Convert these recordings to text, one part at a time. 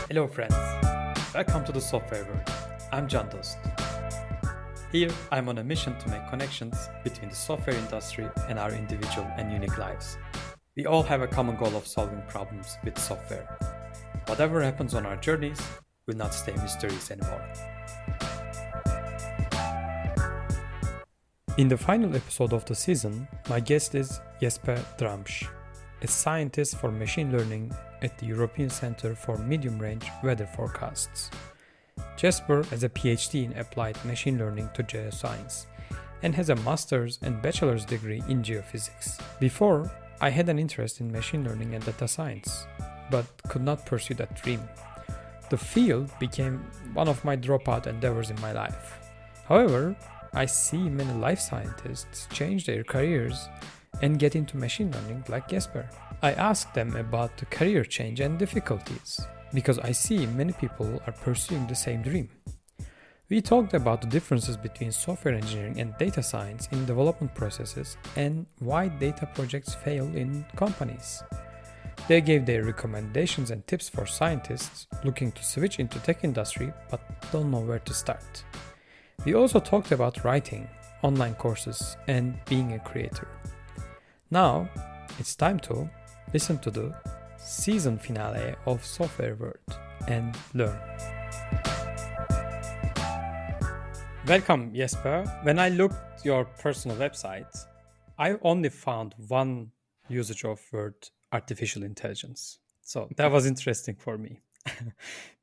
Hello friends, welcome to the software world. I'm Can Dost. Here I'm on a mission to make connections between the software industry and our individual and unique lives. We all have a common goal of solving problems with software. Whatever happens on our journeys will not stay mysterious anymore. In the final episode of the season, my guest is Jesper Dramsch, a scientist for machine learning at the European Centre for Medium-Range Weather Forecasts. Jesper has a PhD in applied machine learning to geoscience and has a master's and bachelor's degree in geophysics. Before, I had an interest in machine learning and data science, but could not pursue that dream. The field became one of my dropout endeavors in my life. However, I see many life scientists change their careers and get into machine learning like Jesper. I asked them about the career change and difficulties, because I see many people are pursuing the same dream. We talked about the differences between software engineering and data science in development processes and why data projects fail in companies. They gave their recommendations and tips for scientists looking to switch into tech industry but don't know where to start. We also talked about writing, online courses, and being a creator. Now, it's time to listen to the season finale of Software World and learn. Welcome, Jesper. When I looked at your personal website, I only found one usage of word artificial intelligence. So that was interesting for me.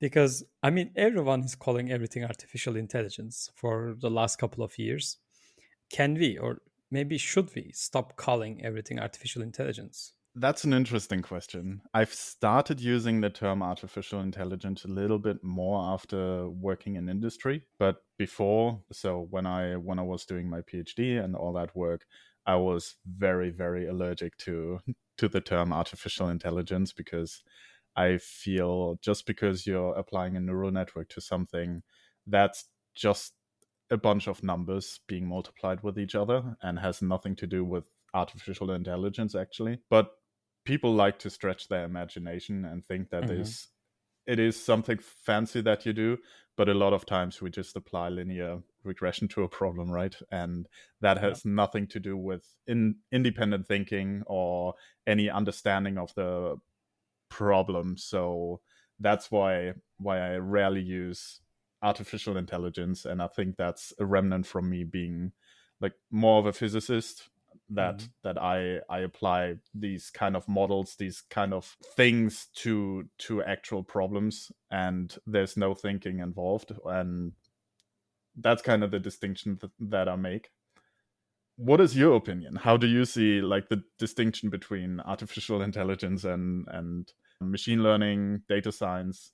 Because, everyone is calling everything artificial intelligence for the last couple of years. Can we, or maybe should we, stop calling everything artificial intelligence? That's an interesting question. I've started using the term artificial intelligence a little bit more after working in industry, but before, so when I was doing my PhD and all that work, I was very, very allergic to the term artificial intelligence, because I feel just because you're applying a neural network to something, that's just a bunch of numbers being multiplied with each other and has nothing to do with artificial intelligence, actually. But people like to stretch their imagination and think that it is something fancy that you do, but a lot of times we just apply linear regression to a problem, right? And that has nothing to do with independent thinking or any understanding of the problem. So that's why I rarely use artificial intelligence, and I think that's a remnant from me being like more of a physicist, that I apply these kind of models, these kind of things to actual problems, and there's no thinking involved. And that's kind of the distinction that I make. What is your opinion? How do you see like the distinction between artificial intelligence and machine learning, data science?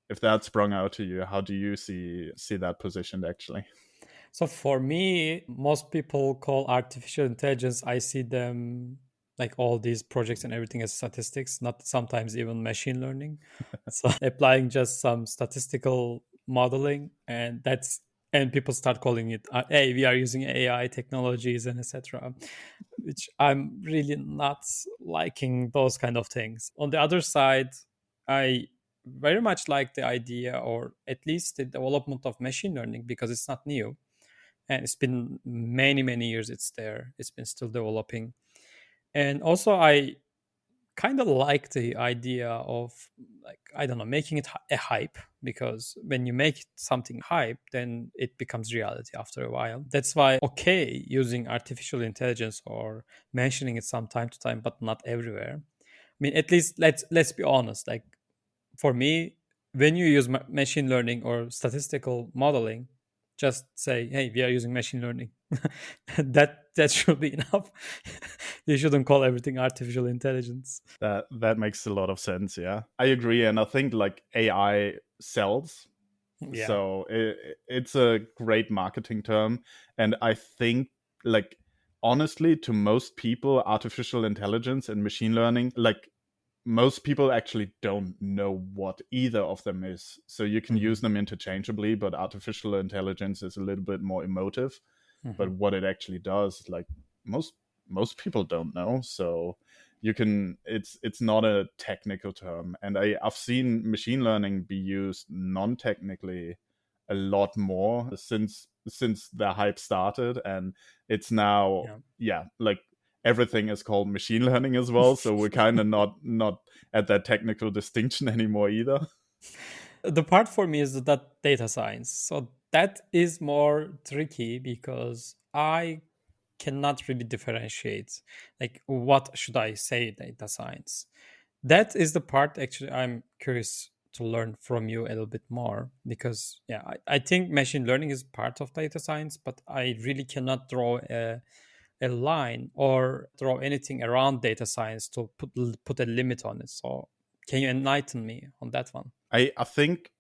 If that sprung out to you, how do you see that positioned actually? So for me, most people call artificial intelligence, I see them like all these projects and everything as statistics, not sometimes even machine learning. So applying just some statistical modeling, and people start calling it, hey, we are using AI technologies and etc., which I'm really not liking those kind of things. On the other side, I very much like the idea, or at least the development of machine learning, because it's not new. And it's been many years it's there. It's been still developing. And also I kind of like the idea of, like, I don't know, making it a hype, because when you make something hype, then it becomes reality after a while. That's why okay using artificial intelligence or mentioning it from time to time, but not everywhere. At least let's be honest, like, for me, when you use machine learning or statistical modeling, just say, hey, we are using machine learning. that should be enough. You shouldn't call everything artificial intelligence. That makes a lot of sense. Yeah, I agree. And I think like AI sells. Yeah. So it's a great marketing term. And I think, like, honestly, to most people, artificial intelligence and machine learning, like, most people actually don't know what either of them is. So you can use them interchangeably, but artificial intelligence is a little bit more emotive. But what it actually does, like, most people don't know. So it's not a technical term. And I've seen machine learning be used non-technically a lot more since the hype started, and it's now like everything is called machine learning as well, so we're kind of not at that technical distinction anymore either. The part for me is that data science. So that is more tricky because I cannot really differentiate, like, what should I say data science. That is the part actually I'm curious to learn from you a little bit more, because I think machine learning is part of data science, but I really cannot draw a line or draw anything around data science to put a limit on it. So can you enlighten me on that one? I think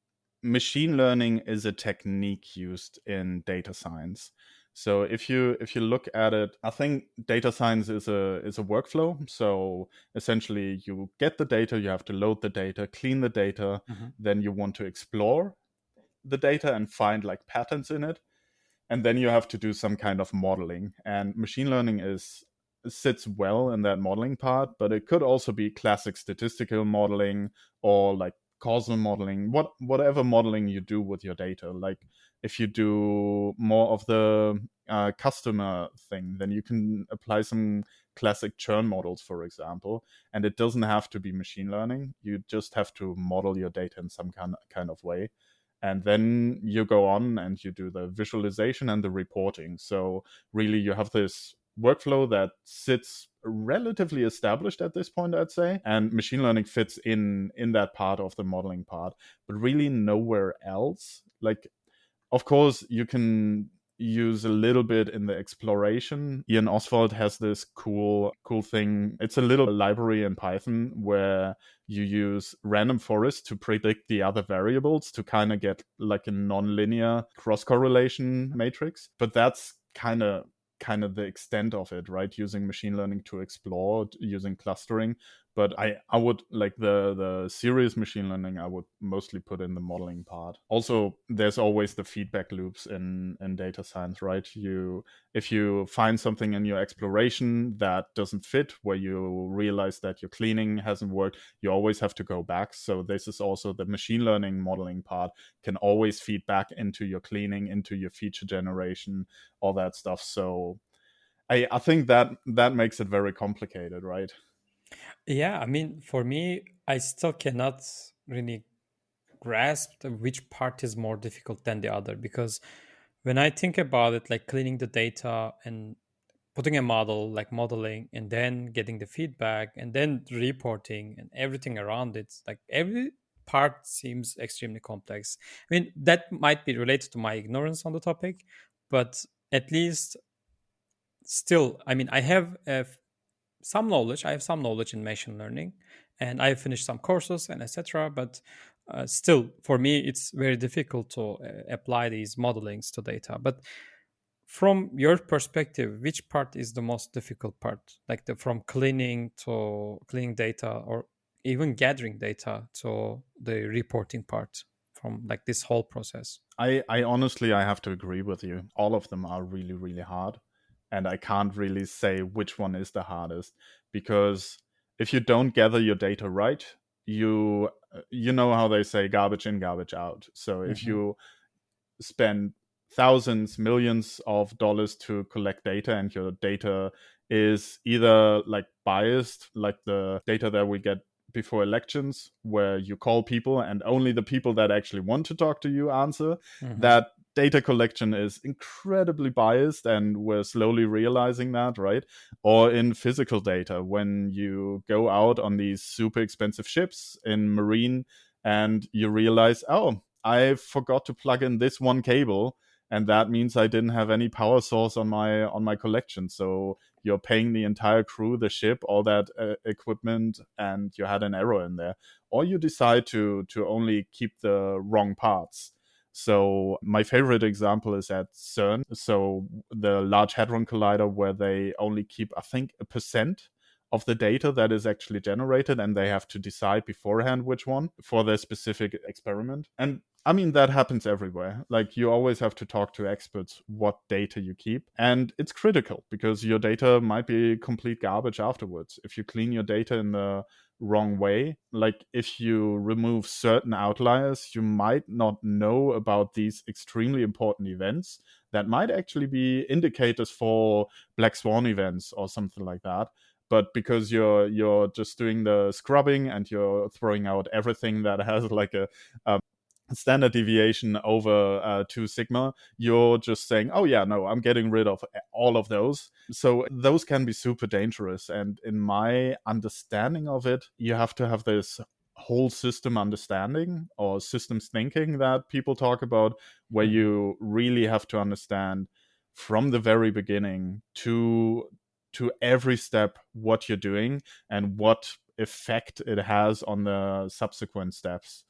machine learning is a technique used in data science. So if you look at it, I think data science is a workflow. So essentially, you get the data, you have to load the data, clean the data, then you want to explore the data and find like patterns in it, and then you have to do some kind of modeling. And machine learning sits well in that modeling part, but it could also be classic statistical modeling or like causal modeling, whatever modeling you do with your data. Like if you do more of the customer thing, then you can apply some classic churn models, for example, and it doesn't have to be machine learning. You just have to model your data in some kind of way, and then you go on and you do the visualization and the reporting. So really you have this workflow that sits relatively established at this point, I'd say, and machine learning fits in that part of the modeling part, but really nowhere else. Like, of course you can use a little bit in the exploration. Ian Oswald has this cool thing. It's a little library in Python where you use random forest to predict the other variables to kind of get like a nonlinear cross correlation matrix. But that's kind of the extent of it, right? Using machine learning to explore, using clustering. But I would like the serious machine learning, I would mostly put in the modeling part. Also, there's always the feedback loops in data science, right? If you find something in your exploration that doesn't fit, where you realize that your cleaning hasn't worked, you always have to go back. So this is also the machine learning modeling part, can always feed back into your cleaning, into your feature generation, all that stuff. So I think that makes it very complicated, right? Yeah, I mean, for me, I still cannot really grasp which part is more difficult than the other, because when I think about it, like cleaning the data and putting a model, like modeling, and then getting the feedback and then reporting and everything around it, like every part seems extremely complex. I mean, that might be related to my ignorance on the topic, but at least still, I mean, I have some knowledge. I have some knowledge in machine learning, and I have finished some courses and etc. But still, for me, it's very difficult to apply these modelings to data. But from your perspective, which part is the most difficult part? Like from cleaning to cleaning data, or even gathering data to the reporting part, from like this whole process? I honestly, I have to agree with you. All of them are really, really hard. And I can't really say which one is the hardest, because if you don't gather your data right, you know how they say garbage in, garbage out. So if you spend thousands, millions of dollars to collect data, and your data is either like biased, like the data that we get before elections, where you call people and only the people that actually want to talk to you answer, that data collection is incredibly biased, and we're slowly realizing that, right? Or in physical data, when you go out on these super expensive ships in marine and you realize, oh, I forgot to plug in this one cable, and that means I didn't have any power source on my collection. So you're paying the entire crew, the ship, all that equipment, and you had an error in there. Or you decide to only keep the wrong parts. So my favorite example is at CERN, so the Large Hadron Collider, where they only keep, I think, 1% of the data that is actually generated, and they have to decide beforehand which one for their specific experiment. And I mean, that happens everywhere. Like, you always have to talk to experts what data you keep. And it's critical because your data might be complete garbage afterwards. If you clean your data in the wrong way, like if you remove certain outliers, you might not know about these extremely important events that might actually be indicators for black swan events or something like that. But because you're just doing the scrubbing and you're throwing out everything that has like a standard deviation over 2 sigma, you're just saying, oh yeah, no, I'm getting rid of all of those. So those can be super dangerous. And in my understanding of it, you have to have this whole system understanding or systems thinking that people talk about, where you really have to understand from the very beginning to every step what you're doing and what effect it has on the subsequent steps.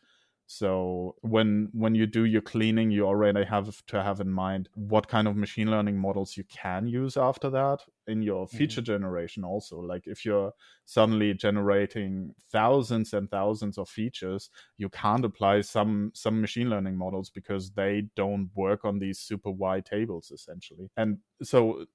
So when you do your cleaning, you already have to have in mind what kind of machine learning models you can use after that in your feature generation also. Like, if you're suddenly generating thousands and thousands of features, you can't apply some machine learning models because they don't work on these super wide tables essentially. And so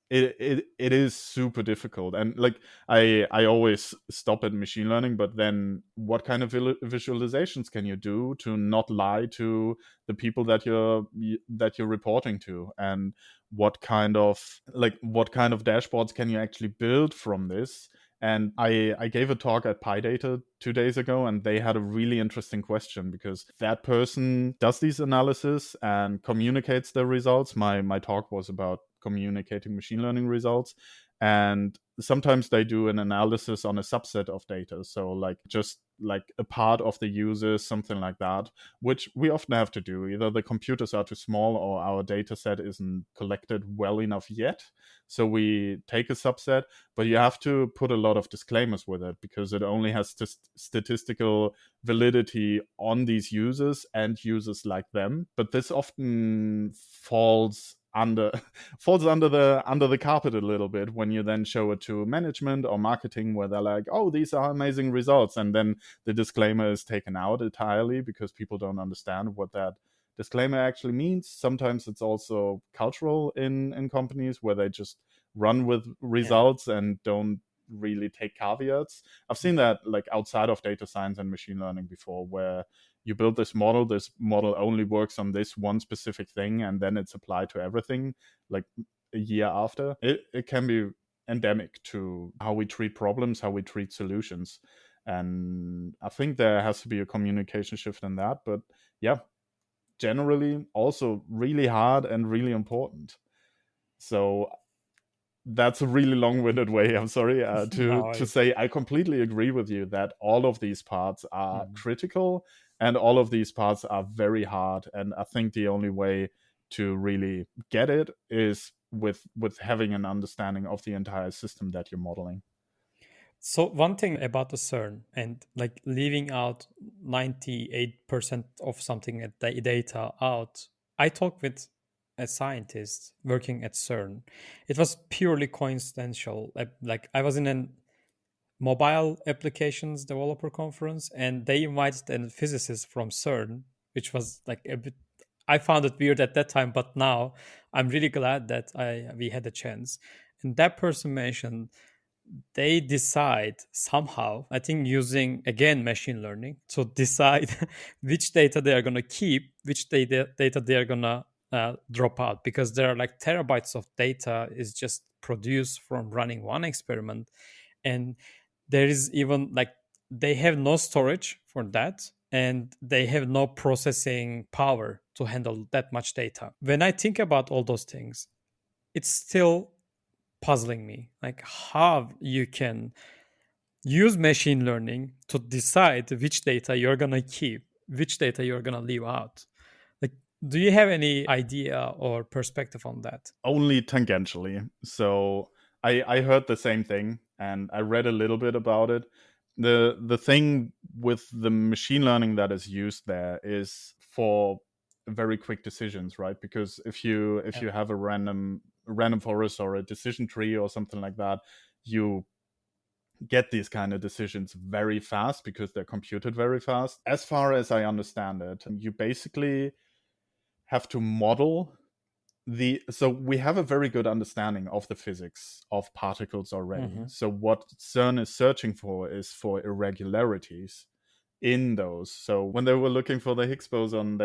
it is super difficult. And like, I always stop at machine learning, but then what kind of visualizations can you do to not lie to the people that you're reporting to? And what kind of dashboards can you actually build from this? And I gave a talk at PyData 2 days ago, and they had a really interesting question, because that person does these analysis and communicates the results. My talk was about communicating machine learning results. And sometimes they do an analysis on a subset of data. So like, just like a part of the users, something like that, which we often have to do. Either the computers are too small or our data set isn't collected well enough yet. So we take a subset, but you have to put a lot of disclaimers with it, because it only has statistical validity on these users and users like them. But this often falls under the carpet a little bit when you then show it to management or marketing, where they're like, oh, these are amazing results, and then the disclaimer is taken out entirely because people don't understand what that disclaimer actually means. Sometimes it's also cultural in companies, where they just run with results and don't really take caveats. I've seen that like outside of data science and machine learning before, where you build this model only works on this one specific thing, and then it's applied to everything like a year after. It can be endemic to how we treat problems, how we treat solutions. And I think there has to be a communication shift in that. But yeah, generally also really hard and really important. So that's a really long-winded way, I'm sorry, to say I completely agree with you that all of these parts are critical, and all of these parts are very hard. And I think the only way to really get it is with having an understanding of the entire system that you're modeling. So one thing about the CERN, and like leaving out 98% of something at the data out, I talked with a scientist working at CERN. It was purely coincidental. Like I was in a mobile applications developer conference, and they invited a physicist from CERN, which was like a bit, I found it weird at that time, but now I'm really glad that we had a chance. And that person mentioned they decide somehow, I think using again machine learning, to decide which data they are going to keep, which data they are going to drop out, because there are like terabytes of data is just produced from running one experiment. And there is even like, they have no storage for that, and they have no processing power to handle that much data. When I think about all those things, it's still puzzling me, like how you can use machine learning to decide which data you're going to keep, which data you're going to leave out. Like, do you have any idea or perspective on that? Only tangentially. So I heard the same thing, and I read a little bit about it. The thing with the machine learning that is used there is for very quick decisions, right? Because if you have a random forest or a decision tree or something like that, you get these kind of decisions very fast because they're computed very fast. As far as I understand it, you basically have to model so we have a very good understanding of the physics of particles already. So what CERN is searching for is for irregularities in those. So when they were looking for the Higgs boson,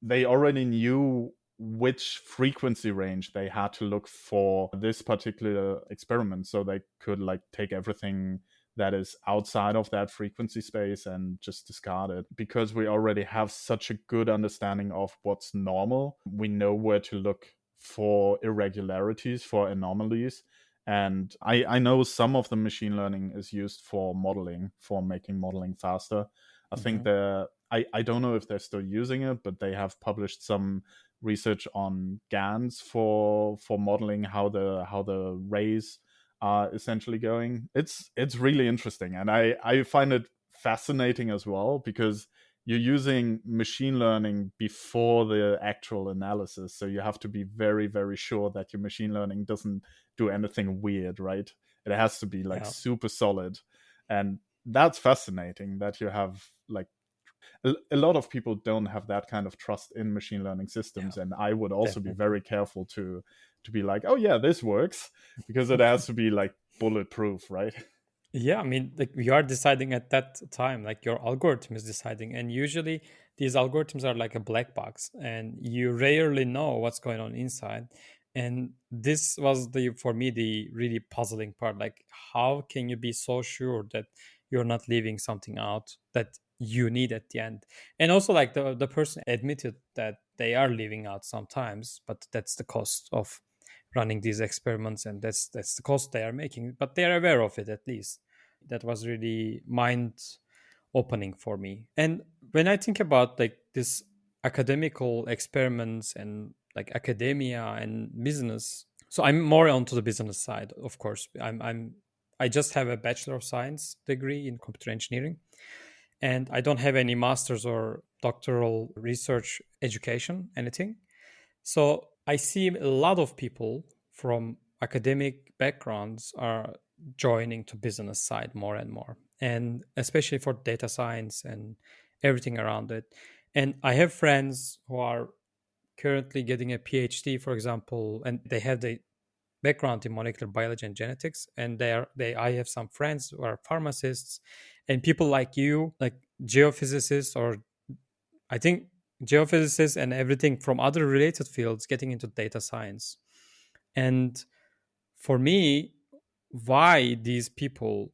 they already knew which frequency range they had to look for this particular experiment, so they could like take everything that is outside of that frequency space and just discard it. Because we already have such a good understanding of what's normal, we know where to look for irregularities, for anomalies. And I know some of the machine learning is used for modeling, for making modeling faster. I think I don't know if they're still using it, but they have published some research on GANs for modeling how the rays are essentially going. It's really interesting, and I find it fascinating as well, because you're using machine learning before the actual analysis, so you have to be very, very sure that your machine learning doesn't do anything weird, right? It has to be like super solid, and that's fascinating that you have like a lot of people don't have that kind of trust in machine learning systems. And I would also be very careful to be like, oh yeah, this works, because it has to be like bulletproof, right? Yeah, I mean, like we are deciding at that time, like your algorithm is deciding. And usually these algorithms are like a black box and you rarely know what's going on inside. And this was for me, the really puzzling part. Like, how can you be so sure that you're not leaving something out that you need at the end? And also, like the person admitted that they are leaving out sometimes, but that's the cost of running these experiments, and that's the cost they are making, but they are aware of it. At least that was really mind opening for me. And when I think about like this academical experiments and like academia and business, so I'm more onto the business side, of course. I just have a Bachelor of Science degree in computer engineering, and I don't have any master's or doctoral research education, anything. So I see a lot of people from academic backgrounds are joining to business side more and more, and especially for data science and everything around it. And I have friends who are currently getting a PhD, for example, and they have the background in molecular biology and genetics. And I have some friends who are pharmacists, and people like you, like geophysicists, or I think geophysicists and everything from other related fields getting into data science. And for me, why these people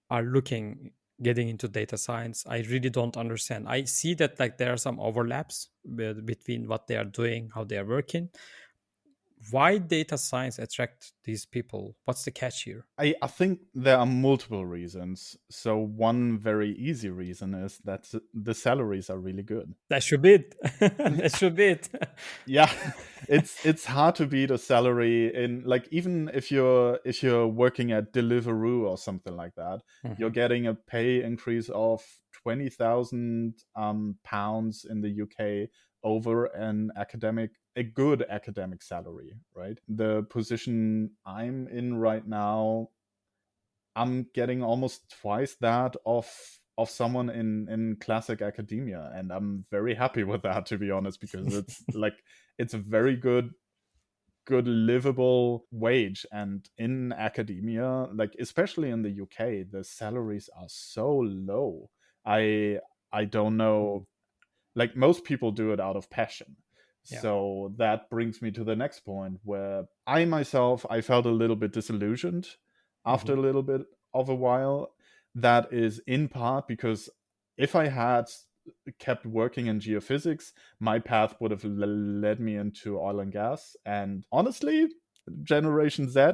are getting into data science, I really don't understand. I see that like there are some overlaps between what they are doing, how they are working. Why data science attract these people? What's the catch here? I think there are multiple reasons. So one very easy reason is that the salaries are really good. That should be it. That should be it. Yeah, it's hard to beat a salary in, like, even if you're working at Deliveroo or something like that, you're getting a pay increase of 20,000 pounds in the UK over a good academic salary, right? The position I'm in right now, I'm getting almost twice that of someone in classic academia, and I'm very happy with that, to be honest, because it's like it's a very good livable wage. And in academia, like especially in the UK, the salaries are so low. I don't know, like most people do it out of passion. So that brings me to the next point, where I felt a little bit disillusioned after a little bit of a while. That is in part because if I had kept working in geophysics, my path would have led me into oil and gas. And honestly, Generation Z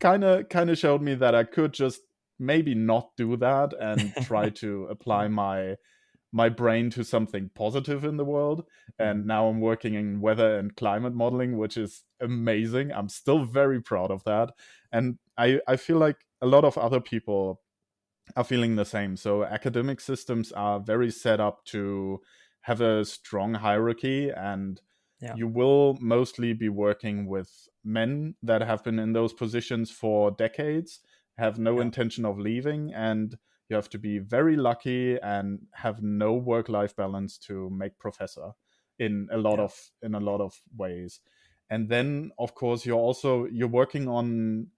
kind of showed me that I could just maybe not do that and try to apply my brain to something positive in the world. And now I'm working in weather and climate modeling, which is amazing. I'm still very proud of that. And I feel like a lot of other people are feeling the same. So academic systems are very set up to have a strong hierarchy, and you will mostly be working with men that have been in those positions for decades. have no Yeah. intention of leaving, and you have to be very lucky and have no work-life balance to make professor in a lot Yeah. of ways. And then of course you're working on,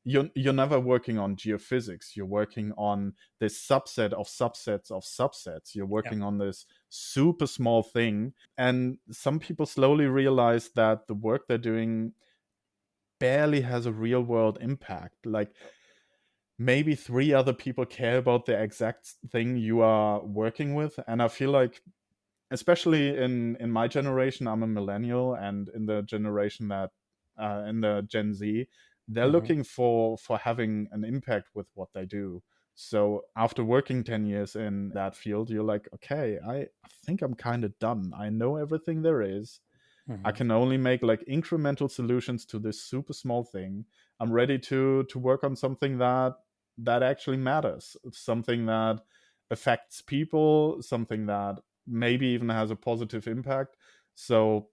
you're never working on geophysics, you're working on this subset of subsets of subsets, you're Yeah. working on this super small thing. And some people slowly realize that the work they're doing barely has a real world impact. Like maybe three other people care about the exact thing you are working with. And I feel like, especially in my generation, I'm a millennial, and in the generation that in the Gen Z, they're Hmm. looking for having an impact with what they do. So after working 10 years in that field, you're like, okay, I think I'm kind of done. I know everything there is. I Hmm. can only make like incremental solutions to this super small thing. I'm ready to work on something that actually matters, something that affects people, something that maybe even has a positive impact. So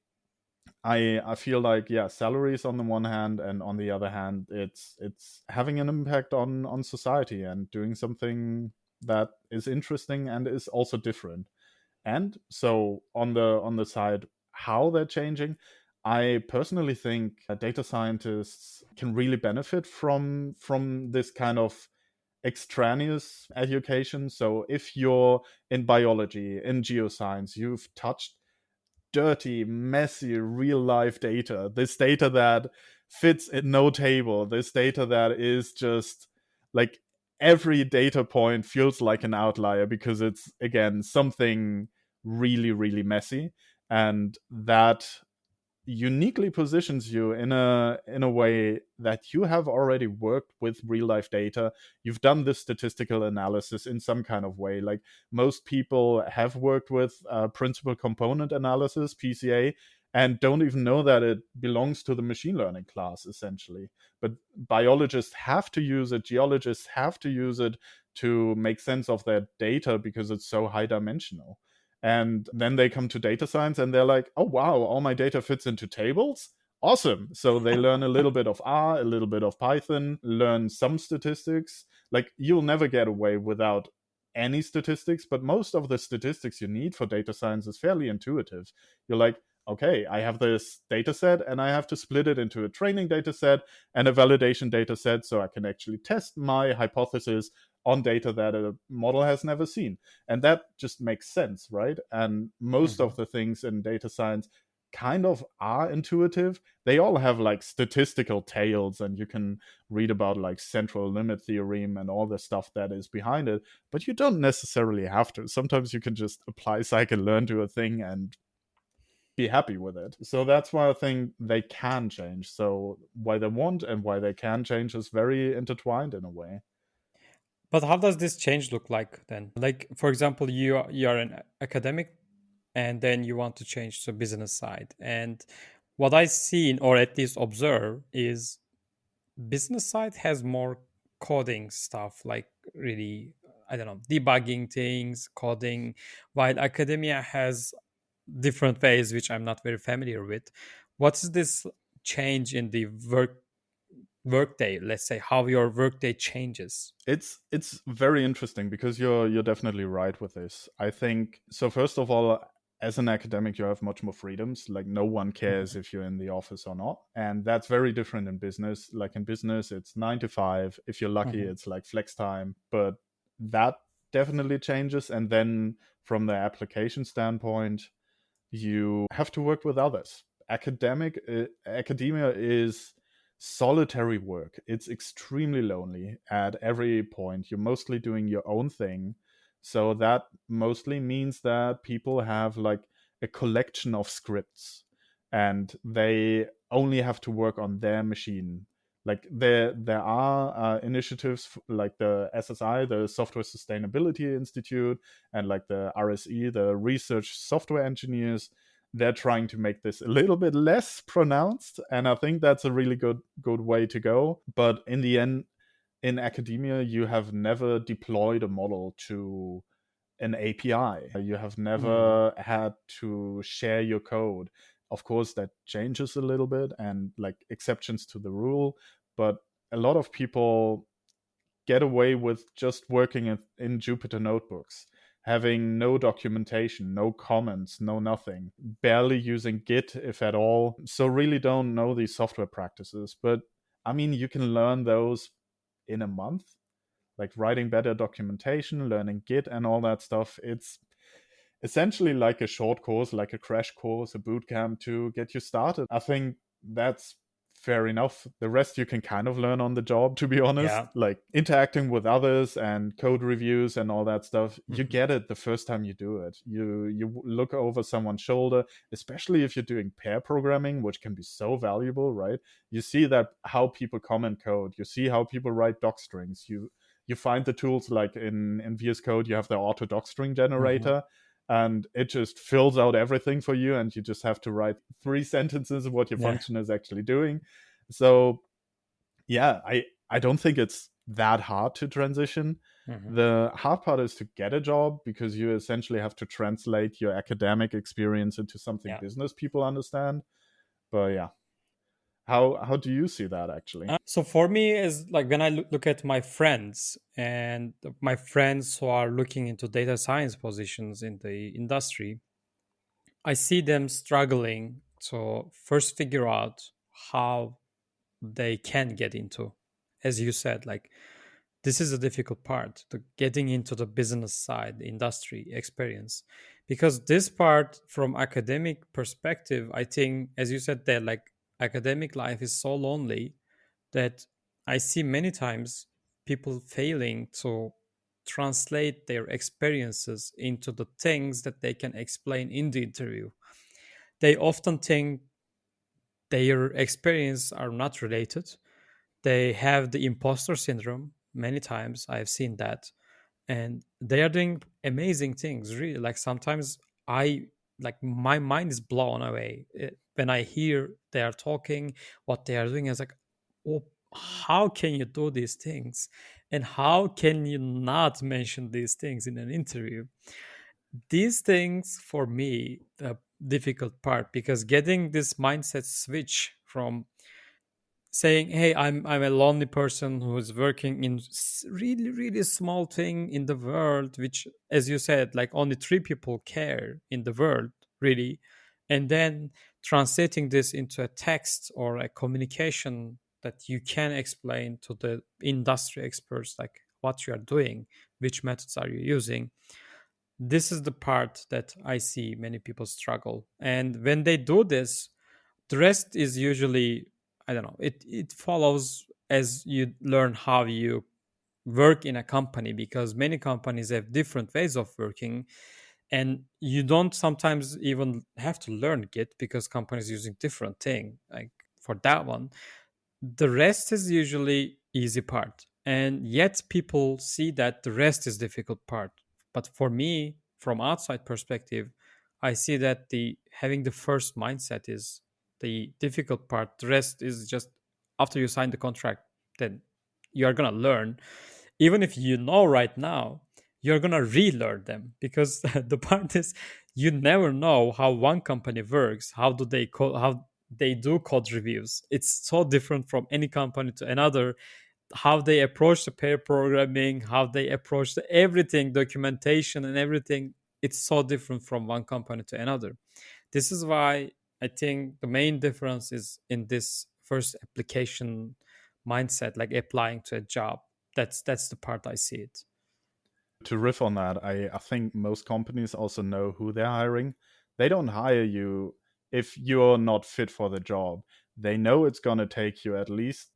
I feel like, yeah, salaries on the one hand, and on the other hand, it's having an impact on society and doing something that is interesting and is also different. And so on the side how they're changing, I personally think data scientists can really benefit from this kind of extraneous education. So if you're in biology, in geoscience, you've touched dirty, messy, real life data, this data that fits in no table, this data that is just like, every data point feels like an outlier because it's, again, something really, really messy. And that uniquely positions you in a way that you have already worked with real life data. You've done this statistical analysis in some kind of way. Like most people have worked with principal component analysis, PCA, and don't even know that it belongs to the machine learning class, essentially. But biologists have to use it, geologists have to use it to make sense of their data because it's so high dimensional. And then they come to data science and they're like, oh wow, all my data fits into tables, awesome. So they learn a little bit of R, a little bit of Python, learn some statistics. Like you'll never get away without any statistics, but most of the statistics you need for data science is fairly intuitive. You're like, okay, I have this data set and I have to split it into a training data set and a validation data set so I can actually test my hypothesis on data that a model has never seen. And that just makes sense, right? And most Hmm. of the things in data science kind of are intuitive. They all have like statistical tails, and you can read about like central limit theorem and all the stuff that is behind it, but you don't necessarily have to. Sometimes you can just apply scikit-learn to a thing and be happy with it. So that's why I think they can change. So why they want and why they can change is very intertwined in a way. But how does this change look like then? Like, for example, you are an academic, and then you want to change to business side. And what I see, or at least observe, is business side has more coding stuff, like really, I don't know, debugging things, coding, while academia has different ways which I'm not very familiar with. What is this change in the workday? Let's say how your workday changes. It's very interesting because you're definitely right with this. I think so. First of all, as an academic, you have much more freedoms. Like no one cares Mhm. if you're in the office or not, and that's very different in business. Like in business, it's 9 to 5. If you're lucky, Mhm. it's like flex time, but that definitely changes. And then from the application standpoint, you have to work with others. Academia is solitary work. It's extremely lonely at every point. You're mostly doing your own thing. So that mostly means that people have like a collection of scripts, and they only have to work on their machine. Like there are initiatives like the SSI, the Software Sustainability Institute, and like the RSE, the Research Software Engineers. They're trying to make this a little bit less pronounced, and I think that's a really good way to go. But in the end, in academia, you have never deployed a model to an API. You have Mm. never had to share your code. Of course, that changes a little bit and like exceptions to the rule, but a lot of people get away with just working in Jupyter notebooks, having no documentation, no comments, no nothing, barely using Git, if at all. So really don't know these software practices. But I mean, you can learn those in a month, like writing better documentation, learning Git and all that stuff. It's essentially like a short course, like a crash course, a boot camp to get you started. I think that's fair enough. The rest you can kind of learn on the job, to be honest. Yeah. Like interacting with others and code reviews and all that stuff. You get it the first time you do it. You look over someone's shoulder, especially if you're doing pair programming, which can be so valuable, right? You see that how people comment code. You see how people write doc strings. You find the tools like in VS Code, you have the auto doc string generator. And it just fills out everything for you, and you just have to write 3 sentences of what your function is actually doing. So yeah, I don't think it's that hard to transition. The hard part is to get a job, because you essentially have to translate your academic experience into something business people understand. But yeah, how do you see that actually? So for me, is like when I look at my friends and my friends who are looking into data science positions in the industry, I see them struggling to first figure out how they can get into, as you said, like this is a difficult part, to getting into the business side, the industry experience, because this part from academic perspective, I think, as you said, that like academic life is so lonely that I see many times people failing to translate their experiences into the things that they can explain in the interview. They often think their experience are not related. They have the imposter syndrome. Many times I've seen that, and they are doing amazing things. Really, like sometimes I like my mind is blown away when I hear they are talking, what they are doing. Is like, oh, how can you do these things, and how can you not mention these things in an interview? These things for me the difficult part, because getting this mindset switch from saying, hey, I'm a lonely person who's working in really really small thing in the world, which, as you said, like only 3 people care in the world, really, and then translating this into a text or a communication that you can explain to the industry experts, like what you are doing, which methods are you using. This is the part that I see many people struggle, and when they do this, the rest is usually, I don't know, it follows as you learn how you work in a company, because many companies have different ways of working, and you don't sometimes even have to learn Git, because companies using different thing like for that one. The rest is usually easy part, and yet people see that the rest is difficult part. But for me, from outside perspective, I see that the having the first mindset is the difficult part. The rest is just after you sign the contract, then you are gonna learn. Even if you know right now, you're gonna relearn them, because the part is you never know how one company works. How do they how they do code reviews? It's so different from any company to another. How they approach the pair programming, how they approach the everything, documentation and everything, it's so different from one company to another. This is why I think the main difference is in this first application mindset, like applying to a job. That's the part I see it. To riff on that, I think most companies also know who they're hiring. They don't hire you if you're not fit for the job. They know it's going to take you at least,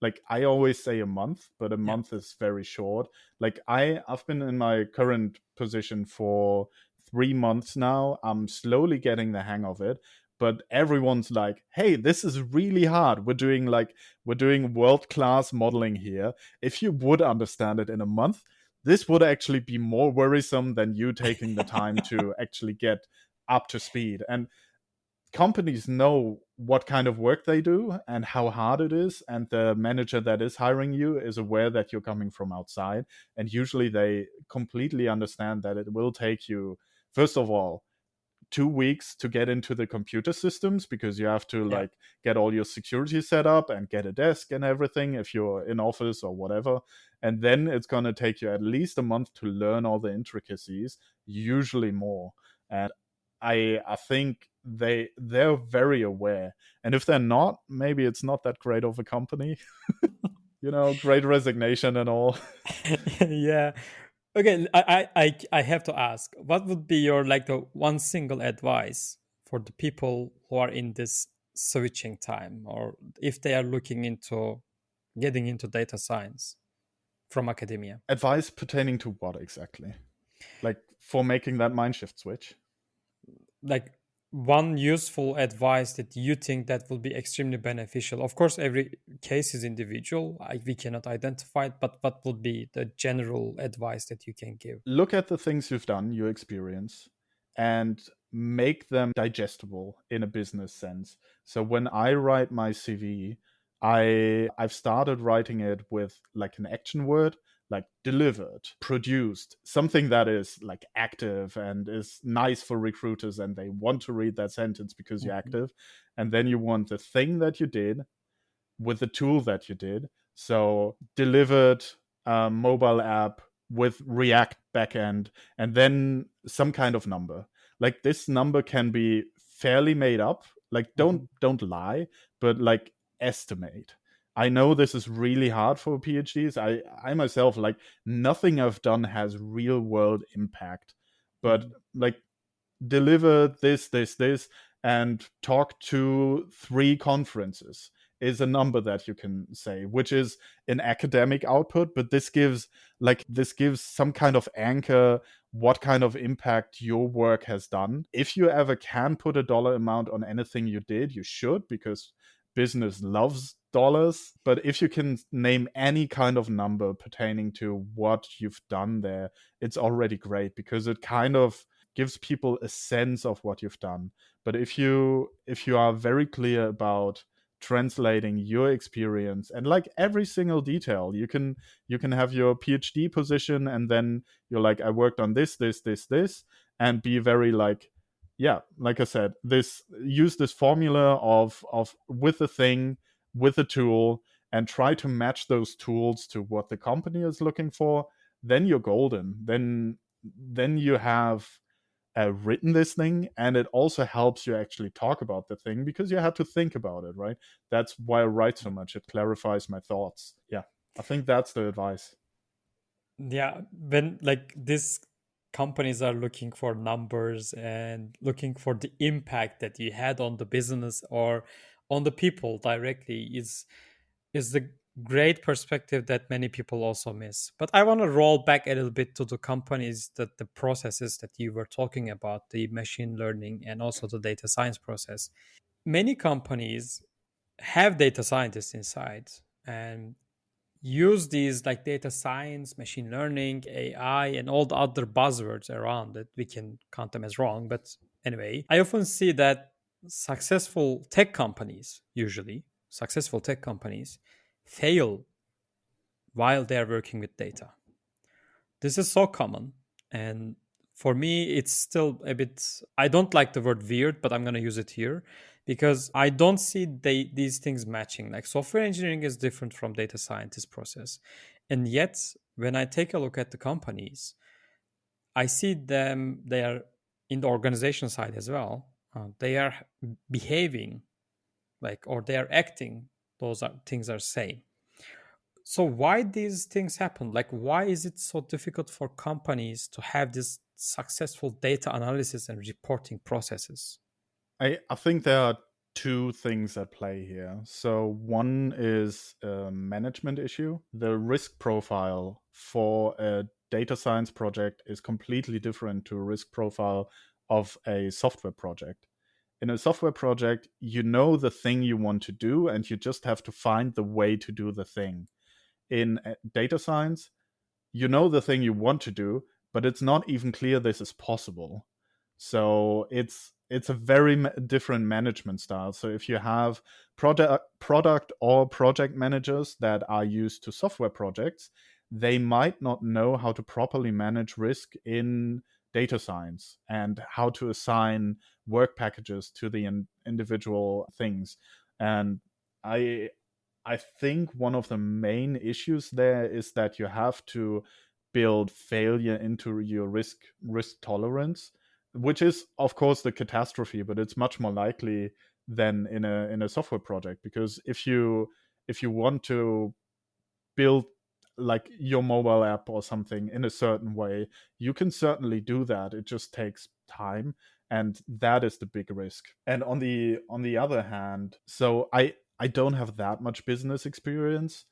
like I always say, a month, but a month is very short. Like I've been in my current position for 3 months now. I'm slowly getting the hang of it. But everyone's like, hey, this is really hard. We're doing world-class modeling here. If you would understand it in a month, this would actually be more worrisome than you taking the time to actually get up to speed. And companies know what kind of work they do and how hard it is, and the manager that is hiring you is aware that you're coming from outside, and usually they completely understand that it will take you, first of all, 2 weeks to get into the computer systems, because you have to like get all your security set up and get a desk and everything if you're in office or whatever. And then it's going to take you at least a month to learn all the intricacies, usually more. And I think they're very aware. And if they're not, maybe it's not that great of a company. Great resignation and all. Yeah. Okay, I have to ask, what would be your like the one single advice for the people who are in this switching time, or if they are looking into getting into data science from academia? Advice pertaining to what exactly? Like for making that mind shift switch? Like one useful advice that you think that will be extremely beneficial. Of course, every case is individual. We cannot identify it, but what would be the general advice that you can give? Look at the things you've done, your experience, and make them digestible in a business sense. So when I write my CV, I've started writing it with like an action word, like delivered, produced, something that is like active and is nice for recruiters and they want to read that sentence because you're active. And then you want the thing that you did with the tool that you did. So delivered mobile app with React backend, and then some kind of number. Like this number can be fairly made up. Like don't lie, but like estimate. I know this is really hard for PhDs. I myself, like nothing I've done has real world impact, but like deliver this, and talk to 3 conferences is a number that you can say, which is an academic output, but this gives some kind of anchor what kind of impact your work has done. If you ever can put a dollar amount on anything you did, you should, because business loves dollars. But if you can name any kind of number pertaining to what you've done there, it's already great, because it kind of gives people a sense of what you've done. But if you are very clear about translating your experience and like every single detail, you can have your PhD position and then you're like, I worked on this, and be very like, yeah, like I said, use this formula of with a thing, with a tool, and try to match those tools to what the company is looking for. Then you're golden. Then you have written this thing, and it also helps you actually talk about the thing because you had to think about it, right? That's why I write so much. It clarifies my thoughts. Yeah, I think that's the advice. Yeah, when like these companies are looking for numbers and looking for the impact that you had on the business or on the people directly is the great perspective that many people also miss. But I want to roll back a little bit to the companies, that the processes that you were talking about, the machine learning and also the data science process. Many companies have data scientists inside and use these like data science, machine learning, AI, and all the other buzzwords around it. We can count them as wrong, but anyway, I often see that successful tech companies, usually successful tech companies, fail while they are working with data. This is so common. And for me, it's still a bit, I don't like the word weird, but I'm going to use it here because I don't see these things matching. Like software engineering is different from data scientist process. And yet, when I take a look at the companies, I see them, they are in the organization side as well. They are behaving like, or they are acting, things are same. So why these things happen? Like, why is it so difficult for companies to have this successful data analysis and reporting processes? I think there are 2 things at play here. So one is a management issue. The risk profile for a data science project is completely different to a risk profile of a software project. In a software project, you know the thing you want to do and you just have to find the way to do the thing. In data science, you know the thing you want to do, but it's not even clear this is possible. So it's a very different management style. So if you have product or project managers that are used to software projects, they might not know how to properly manage risk in data science and how to assign work packages to the individual things. And I I think one of the main issues there is that you have to build failure into your risk tolerance, which is of course the catastrophe, but it's much more likely than in a software project, because if you want to build like your mobile app or something in a certain way, you can certainly do that. It just takes time, and that is the big risk. And on the other hand, so I don't have that much business experience,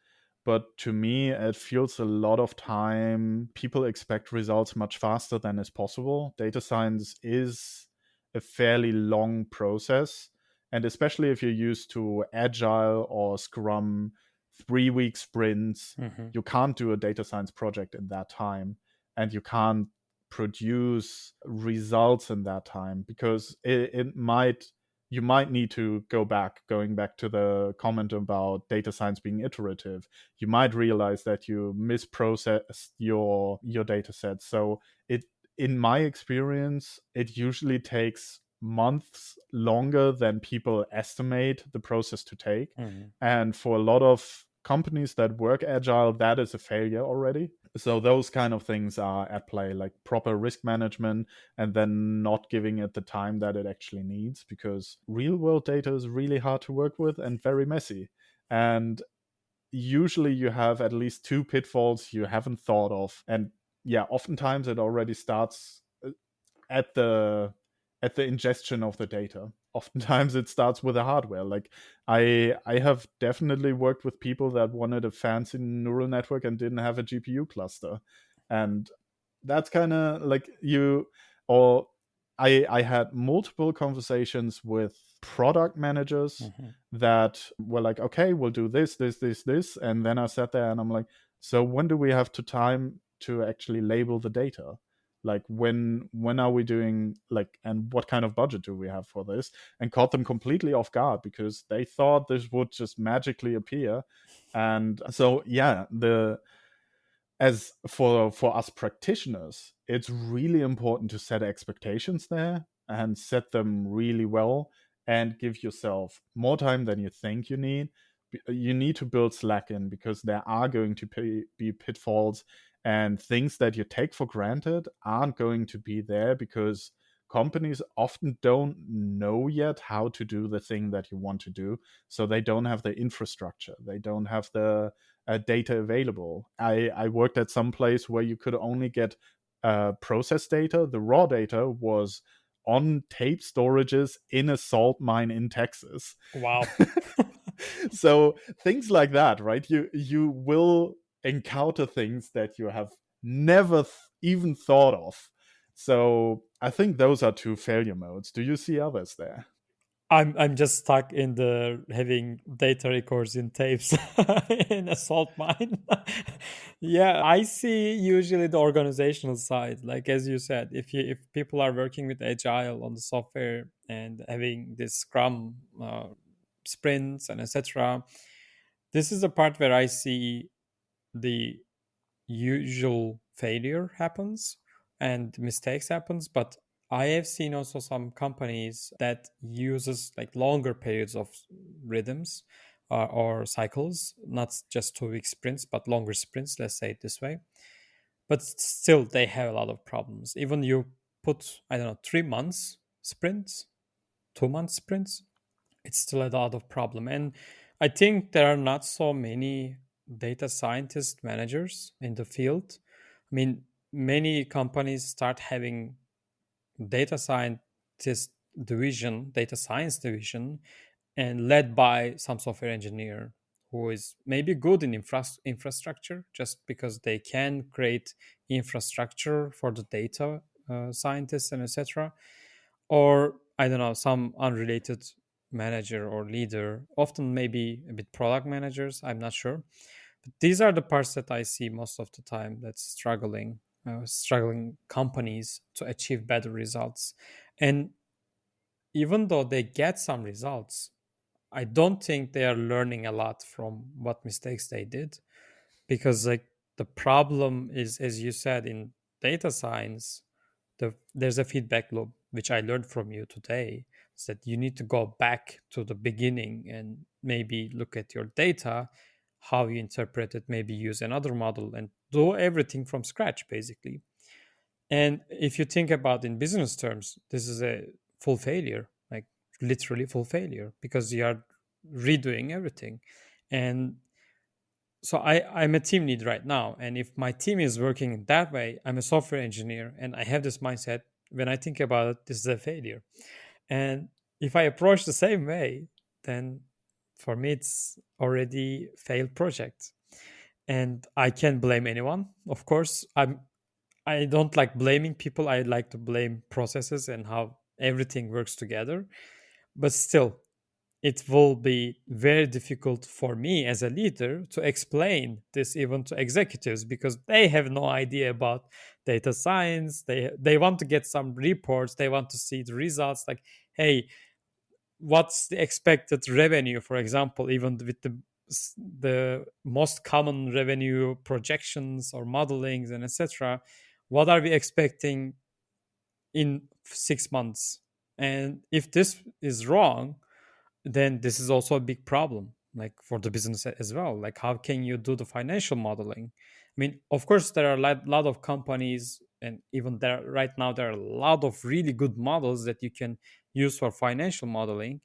but to me it feels a lot of time people expect results much faster than is possible. Data science is a fairly long process, and especially if you're used to agile or scrum 3-week sprints, you can't do a data science project in that time, and you can't produce results in that time, because it might, you might need to going back to the comment about data science being iterative. You might realize that you misprocessed your data set. So it, in my experience, it usually takes months longer than people estimate the process to take. And for a lot of companies that work agile, that is a failure already. So those kind of things are at play, like proper risk management, and then not giving it the time that it actually needs, because real world data is really hard to work with and very messy. And usually you have at least two pitfalls you haven't thought of. And yeah, oftentimes it already starts at the ingestion of the data. Oftentimes it starts with the hardware. Like I have definitely worked with people that wanted a fancy neural network and didn't have a GPU cluster. And that's kind of like I had multiple conversations with product managers that were like, okay, we'll do this. And then I sat there and I'm like, so when do we have time to actually label the data? Like when are we doing, like, and what kind of budget do we have for this? And caught them completely off guard, because they thought this would just magically appear. And so yeah, as for us practitioners, it's really important to set expectations there and set them really well, and give yourself more time than you think you need. You need to build slack in, because there are going to be pitfalls, and things that you take for granted aren't going to be there, because companies often don't know yet how to do the thing that you want to do. So they don't have the infrastructure, they don't have the data available. I worked at some place where you could only get process data. The raw data was on tape storages in a salt mine in Texas. Wow. So things like that, right? You will encounter things that you have never even thought of. So I think those are two failure modes. Do you see others there? I'm just stuck in the having data records in tapes in a salt mine. Yeah, I see usually the organizational side. Like as you said, if people are working with agile on the software and having this Scrum sprints and etc., this is the part where I see the usual failure happens and mistakes happens. But I have seen also some companies that uses like longer periods of rhythms or cycles, not just 2 week sprints but longer sprints, let's say it this way. But still they have a lot of problems. Even you put, I don't know, 3 months sprints, 2 months sprints, it's still a lot of problem. And I think there are not so many data scientist managers in the field. I mean, many companies start having data scientist division, data science division, and led by some software engineer who is maybe good in infrastructure, just because they can create infrastructure for the data scientists and etc. Or I don't know, some unrelated manager or leader, often maybe a bit product managers, I'm not sure. But these are the parts that I see most of the time that's struggling companies to achieve better results. And even though they get some results, I don't think they are learning a lot from what mistakes they did, because like the problem is, as you said, in data science, there's a feedback loop, which I learned from you today, is that you need to go back to the beginning and maybe look at your data, how you interpret it, maybe use another model and do everything from scratch, basically. And if you think about in business terms, this is a full failure, like literally full failure, because you are redoing everything. And so I'm a team lead right now. And if my team is working in that way, I'm a software engineer and I have this mindset. When I think about it, this is a failure. And if I approach the same way, then for me it's already failed project. And I can't blame anyone. Of course, I don't like blaming people. I like to blame processes and how everything works together. But still, it will be very difficult for me as a leader to explain this even to executives because they have no idea about data science. They want to get some reports, they want to see the results, like, hey, what's the expected revenue, for example, even with the most common revenue projections or modelings and etc. What are we expecting in 6 months? And if this is wrong, then this is also a big problem, like for the business as well. Like, how can you do the financial modeling? I mean, of course, there are a lot of companies, and even there right now, there are a lot of really good models that you can use for financial modeling,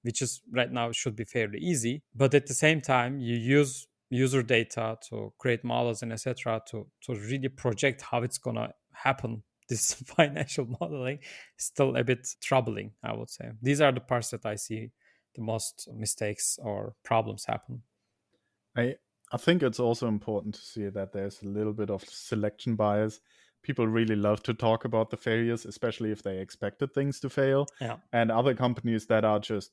which is right now should be fairly easy. But at the same time, you use user data to create models and etc. to really project how it's gonna happen. This financial modeling is still a bit troubling, I would say. These are the parts that I see the most mistakes or problems happen. I I think it's also important to see that there's a little bit of selection bias. People really love to talk about the failures, especially if they expected things to fail. Yeah. And other companies that are just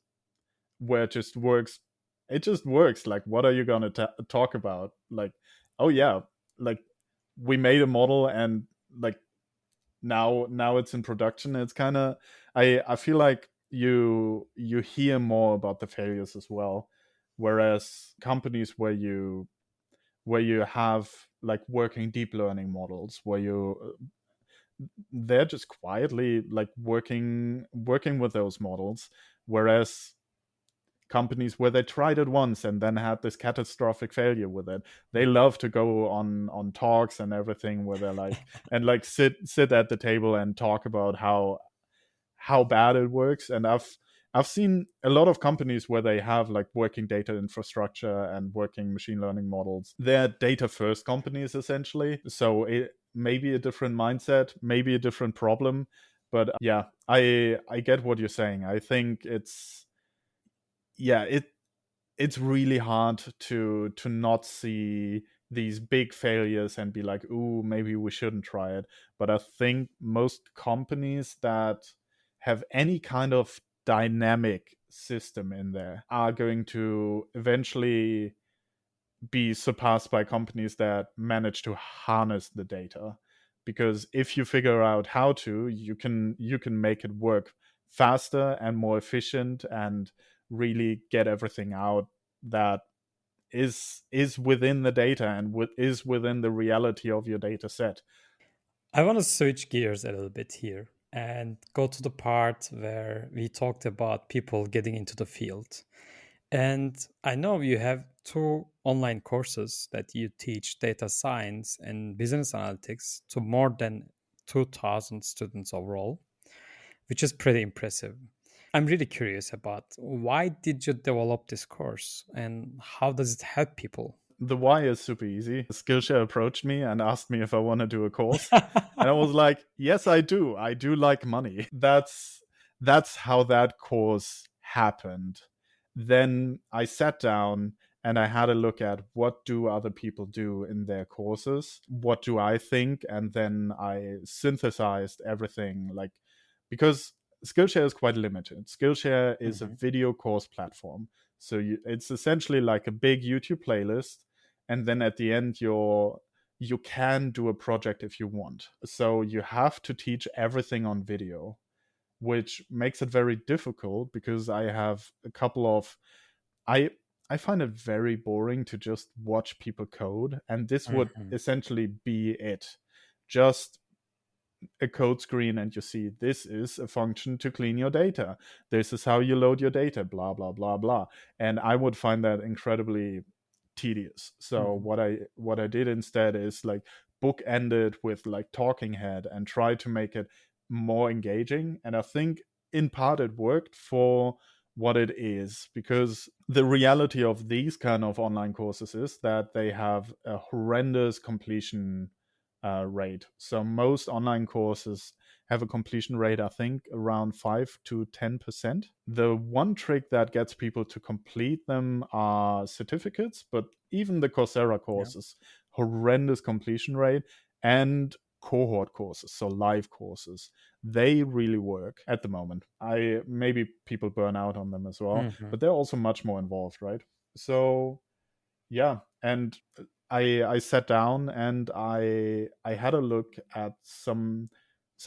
where it just works, it just works. Like, what are you gonna talk about? Like, oh yeah, like we made a model and like now it's in production. It's kind of I feel like you hear more about the failures as well, whereas companies where you have like working deep learning models where you they're just quietly like working with those models, whereas companies where they tried it once and then had this catastrophic failure with it, they love to go on talks and everything where they're like and like sit at the table and talk about how bad it works. And I've seen a lot of companies where they have like working data infrastructure and working machine learning models. They're data first companies essentially, so it may be a different mindset, maybe a different problem. But yeah, I get what you're saying. I think it's really hard to not see these big failures and be like, ooh, maybe we shouldn't try it. But I think most companies that have any kind of dynamic system in there are going to eventually be surpassed by companies that manage to harness the data. Because if you figure out how to, you can make it work faster and more efficient and really get everything out that is within the data and is within the reality of your data set. I want to switch gears a little bit here and go to the part where we talked about people getting into the field. And I know you have two online courses that you teach data science and business analytics to more than 2,000 students overall, which is pretty impressive. I'm really curious about why did you develop this course and how does it help people? The why is super easy. Skillshare approached me and asked me if I want to do a course. And I was like, yes, I do. I do like money. That's how that course happened. Then I sat down and I had a look at what do other people do in their courses? What do I think? And then I synthesized everything, like, because Skillshare is quite limited. Skillshare is a video course platform. So it's essentially like a big YouTube playlist, and then at the end you can do a project if you want. So you have to teach everything on video, which makes it very difficult because I have a couple of I find it very boring to just watch people code, and this would Mhm. essentially be it. Just a code screen and you see this is a function to clean your data. This is how you load your data, blah, blah, blah, blah. And I would find that incredibly tedious. So what I did instead is like bookend it with like talking head and try to make it more engaging. And I think in part it worked for what it is, because the reality of these kind of online courses is that they have a horrendous completion rate. So most online courses have a completion rate, I think, around 5 to 10%. The one trick that gets people to complete them are certificates, but even the Coursera courses, horrendous completion rate, and cohort courses, so live courses, they really work at the moment. Maybe people burn out on them as well, but they're also much more involved, right? So yeah, and I sat down and I had a look at some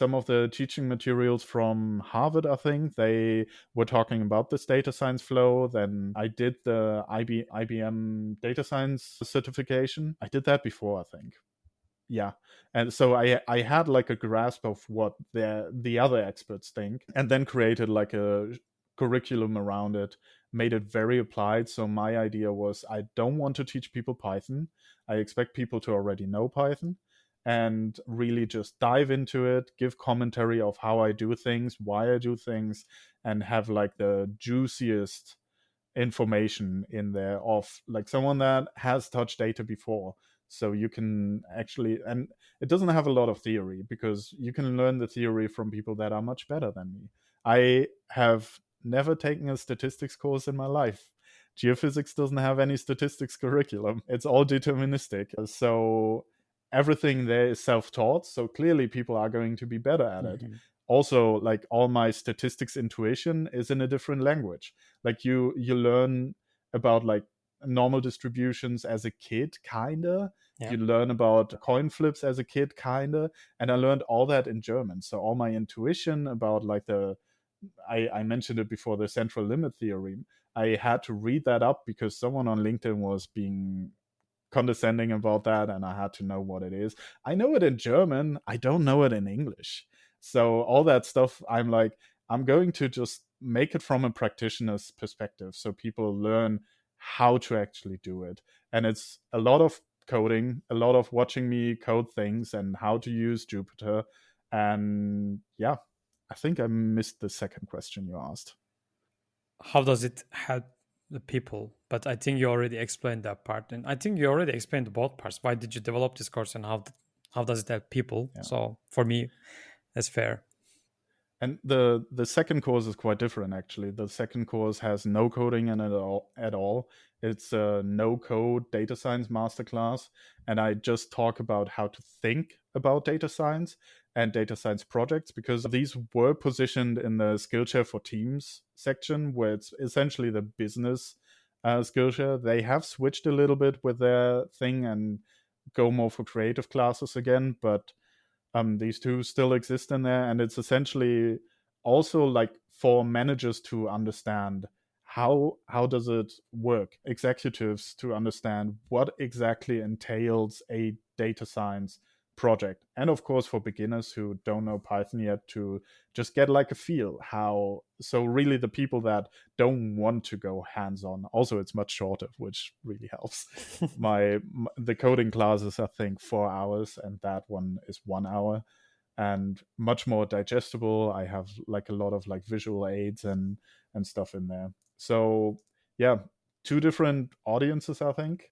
of the teaching materials from Harvard. I think they were talking about this data science flow. Then I did the IBM data science certification. I did that before, I think. Yeah, and so I had like a grasp of what the other experts think, and then created like a curriculum around it, made it very applied. So my idea was, I don't want to teach people Python. I expect people to already know Python, and really just dive into it, give commentary of how I do things, why I do things, and have like the juiciest information in there of like someone that has touched data before. So you can actually, and it doesn't have a lot of theory, because you can learn the theory from people that are much better than me. I have never taken a statistics course in my life. Geophysics doesn't have any statistics curriculum. It's all deterministic. So everything there is self-taught. So clearly people are going to be better at it. Also, like all my statistics intuition is in a different language. Like you learn about like normal distributions as a kid, kinda. You learn about coin flips as a kid, kinda. And I learned all that in German. So all my intuition about like I mentioned it before, the central limit theorem, I had to read that up because someone on LinkedIn was being condescending about that, and I had to know what it is. I know it in German, I don't know it in English. So all that stuff, I'm like, I'm going to just make it from a practitioner's perspective, so people learn how to actually do it. And it's a lot of coding, a lot of watching me code things and how to use Jupyter. And yeah, I think I missed the second question you asked. How does it help the people? But I think you already explained that part, and I think you already explained both parts. Why did you develop this course, and how does it help people? Yeah. So for me, that's fair. And the second course is quite different, actually. The second course has no coding in it at all. It's a no code data science masterclass, and I just talk about how to think about data science and data science projects, because these were positioned in the Skillshare for Teams section, where it's essentially the business Skillshare. They have switched a little bit with their thing and go more for creative classes again, but these two still exist in there, and it's essentially also like for managers to understand how does it work, executives to understand what exactly entails a data science project, and of course for beginners who don't know Python yet, to just get like a feel how. So really the people that don't want to go hands-on, also it's much shorter, which really helps. The coding class is I think 4 hours, and that one is 1 hour, and much more digestible. I have like a lot of like visual aids and stuff in there. So yeah, two different audiences, I think.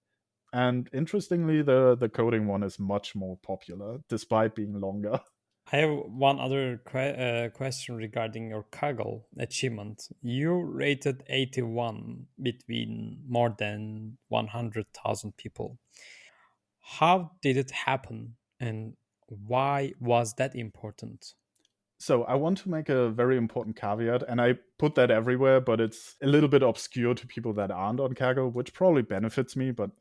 And interestingly, the coding one is much more popular, despite being longer. I have one other question regarding your Kaggle achievement. You rated 81 between more than 100,000 people. How did it happen, and why was that important? So I want to make a very important caveat, and I put that everywhere, but it's a little bit obscure to people that aren't on Kaggle, which probably benefits me. But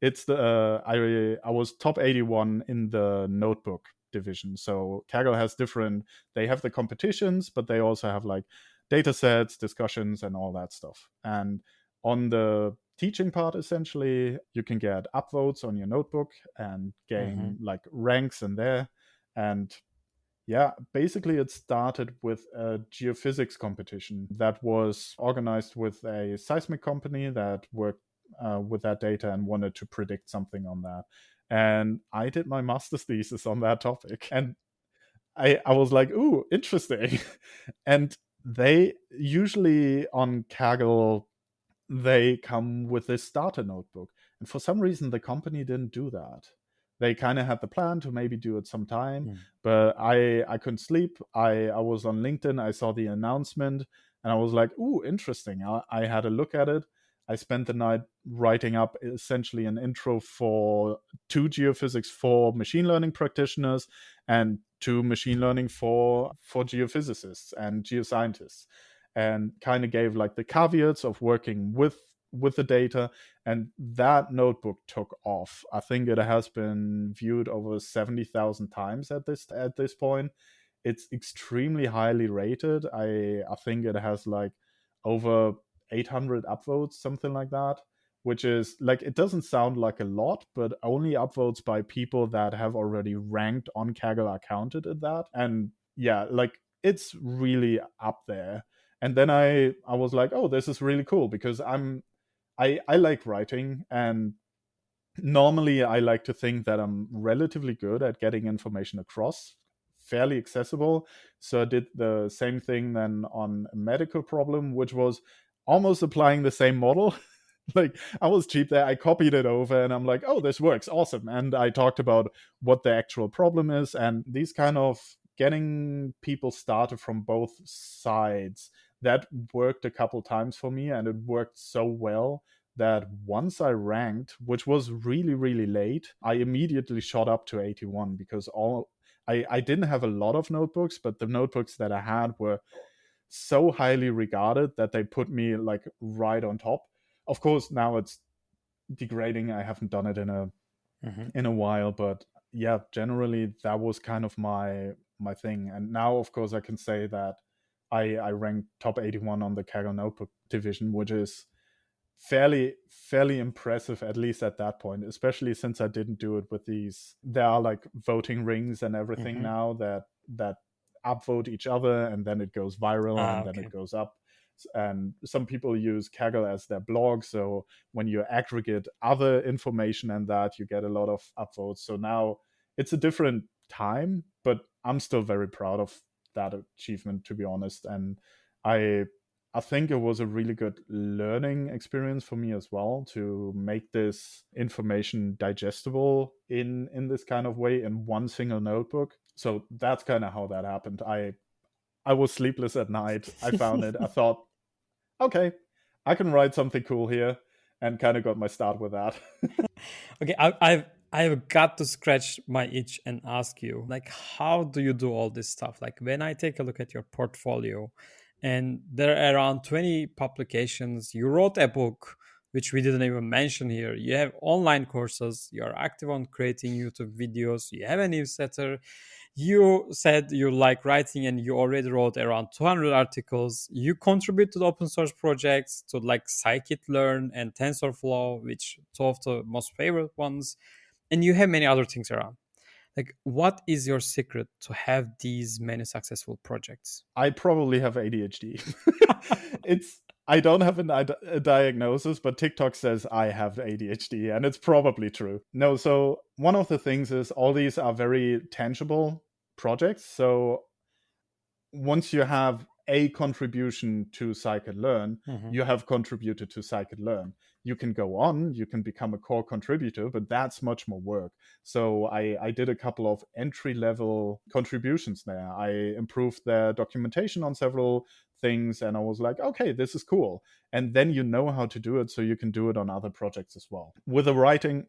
it's the I was top 81 in the notebook division. So Kaggle has different. They have the competitions, but they also have like data sets, discussions, and all that stuff. And on the teaching part, essentially, you can get upvotes on your notebook and gain like ranks in there. And Yeah, basically it started with a geophysics competition that was organized with a seismic company that worked with that data and wanted to predict something on that. And I did my master's thesis on that topic. And I was like, ooh, interesting. And they usually on Kaggle, they come with this starter notebook. And for some reason, the company didn't do that. They kind of had the plan to maybe do it sometime, but I couldn't sleep. I was on LinkedIn. I saw the announcement and I was like, ooh, interesting. I had a look at it. I spent the night writing up essentially an intro for 2 geophysics for machine learning practitioners and 2 machine learning for geophysicists and geoscientists, and kind of gave like the caveats of working with the data. And that notebook took off. I think it has been viewed over 70,000 times at this point. It's extremely highly rated. I think it has like over 800 upvotes, something like that, which is like, it doesn't sound like a lot, but only upvotes by people that have already ranked on Kaggle are counted at that. And yeah, like it's really up there. And then I was like, oh, this is really cool, because I like writing, and normally I like to think that I'm relatively good at getting information across, fairly accessible. So I did the same thing then on a medical problem, which was almost applying the same model. Like, I was cheap there. I copied it over and I'm like, oh, this works. Awesome. And I talked about what the actual problem is, and these kind of getting people started from both sides, that worked a couple times for me, and it worked so well that once I ranked, which was really, really late, I immediately shot up to 81, because I didn't have a lot of notebooks, but the notebooks that I had were so highly regarded that they put me like right on top. Of course, now it's degrading. I haven't done it in a while, but yeah, generally that was kind of my thing. And now, of course, I can say that I ranked top 81 on the Kaggle notebook division, which is fairly impressive, at least at that point, especially since I didn't do it with these. There are like voting rings and everything now that upvote each other, and then it goes viral, and then it goes up. And some people use Kaggle as their blog, so when you aggregate other information and that, you get a lot of upvotes. So now it's a different time, but I'm still very proud of that achievement, to be honest. And I think it was a really good learning experience for me as well, to make this information digestible in this kind of way in one single notebook. So that's kind of how that happened. I was sleepless at night. I found it. I thought, okay, I can write something cool here, and kind of got my start with that. Okay, I've got to scratch my itch and ask you, like, how do you do all this stuff? Like, when I take a look at your portfolio, and there are around 20 publications, you wrote a book, which we didn't even mention here. You have online courses, you're active on creating YouTube videos, you have a newsletter. You said you like writing and you already wrote around 200 articles. You contribute to the open source projects, to like scikit-learn and TensorFlow, which two of the most favorite ones. And you have many other things around. Like, what is your secret to have these many successful projects? I probably have ADHD. I don't have a diagnosis, but TikTok says I have ADHD, and it's probably true. No, so one of the things is all these are very tangible projects. So once you have a contribution to scikit-learn, you have contributed to scikit-learn. You can go on, you can become a core contributor, but that's much more work. So I did a couple of entry-level contributions there. I improved their documentation on several things, and I was like, okay, this is cool. And then you know how to do it, so you can do it on other projects as well. With the writing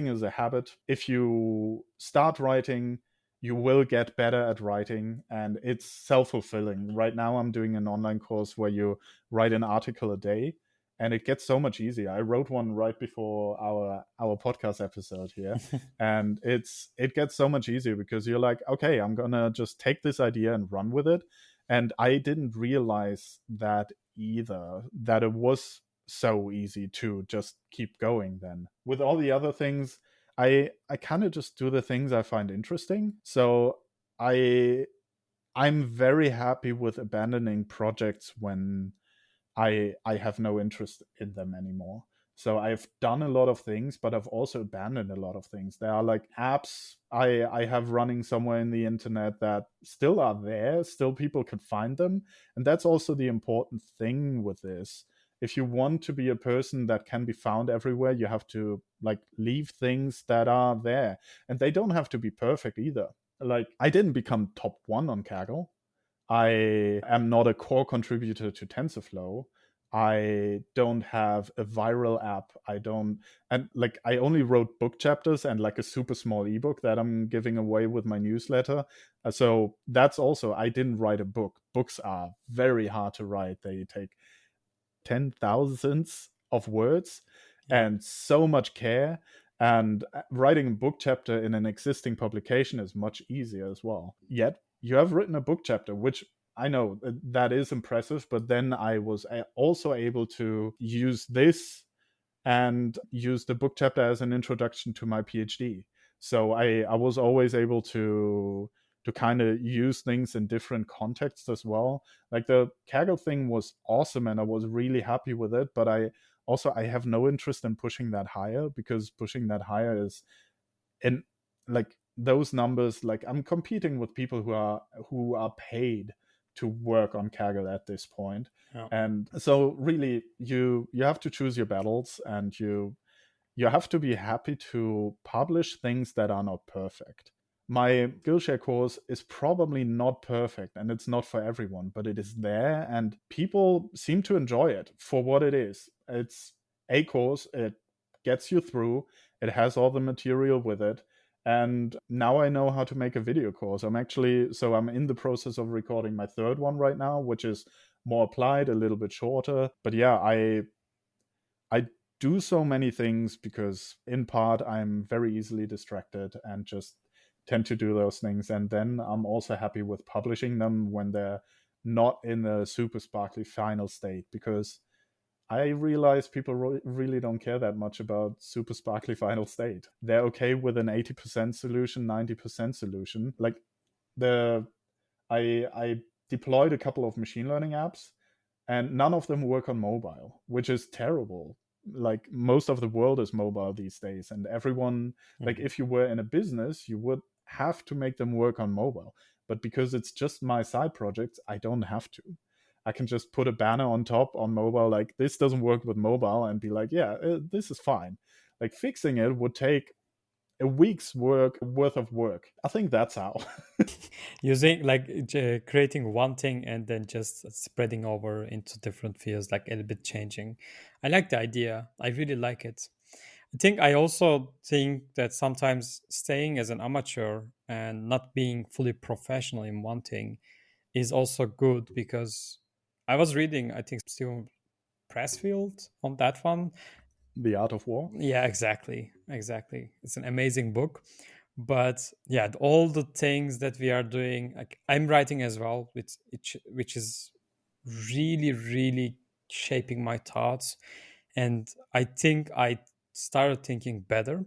is a habit. If you start writing, you will get better at writing, and it's self-fulfilling. Right now I'm doing an online course where you write an article a day, and it gets so much easier. I wrote one right before our podcast episode here. And it gets so much easier, because you're like, okay, I'm gonna just take this idea and run with it. And I didn't realize that either, that it was so easy to just keep going. Then with all the other things, I kind of just do the things I find interesting. So I'm very happy with abandoning projects when I have no interest in them anymore. So I've done a lot of things, but I've also abandoned a lot of things. There are like apps I have running somewhere in the internet that still are there, still people can find them. And that's also the important thing with this. If you want to be a person that can be found everywhere, you have to like leave things that are there. And they don't have to be perfect either. Like I didn't become top one on Kaggle. I am not a core contributor to TensorFlow. I don't have a viral app. I only wrote book chapters and like a super small ebook that I'm giving away with my newsletter. So that's also, I didn't write a book. Books are very hard to write. They take 10,000s of words and so much care. And writing a book chapter in an existing publication is much easier as well. Yet you have written a book chapter, which I know that is impressive, but then I was also able to use this and use the book chapter as an introduction to my PhD. So I was always able to kind of use things in different contexts as well. Like the Kaggle thing was awesome and I was really happy with it, but I have no interest in pushing that higher, because pushing that higher is in like those numbers, like I'm competing with people who are paid to work on Kaggle at this point. Yeah. And so really you have to choose your battles, and you have to be happy to publish things that are not perfect. My Skillshare course is probably not perfect and it's not for everyone, but it is there and people seem to enjoy it for what it is. It's a course, it gets you through, it has all the material with it. And now I know how to make a video course. I'm in the process of recording my third one right now, which is more applied, a little bit shorter. But yeah, I do so many things because in part I'm very easily distracted and just tend to do those things. And then I'm also happy with publishing them when they're not in the super sparkly final state, because I realize people really don't care that much about super sparkly final state. They're okay with an 80% solution, 90% solution. Like I deployed a couple of machine learning apps and none of them work on mobile, which is terrible. Like most of the world is mobile these days, and everyone, like if you were in a business, you would have to make them work on mobile. But because it's just my side projects, I don't have to. I can just put a banner on top on mobile, like this doesn't work with mobile, and be like, yeah, this is fine. Like fixing it would take a week's worth of work. I think that's how. Using like creating one thing and then just spreading over into different fields, like a little bit changing. I like the idea. I really like it. I also think that sometimes staying as an amateur and not being fully professional in one thing is also good, because I was reading, I think, Stephen Pressfield on that one. The Art of War. Yeah, exactly. Exactly. It's an amazing book. But yeah, all the things that we are doing, like I'm writing as well, which is really, really shaping my thoughts. And I think I started thinking better.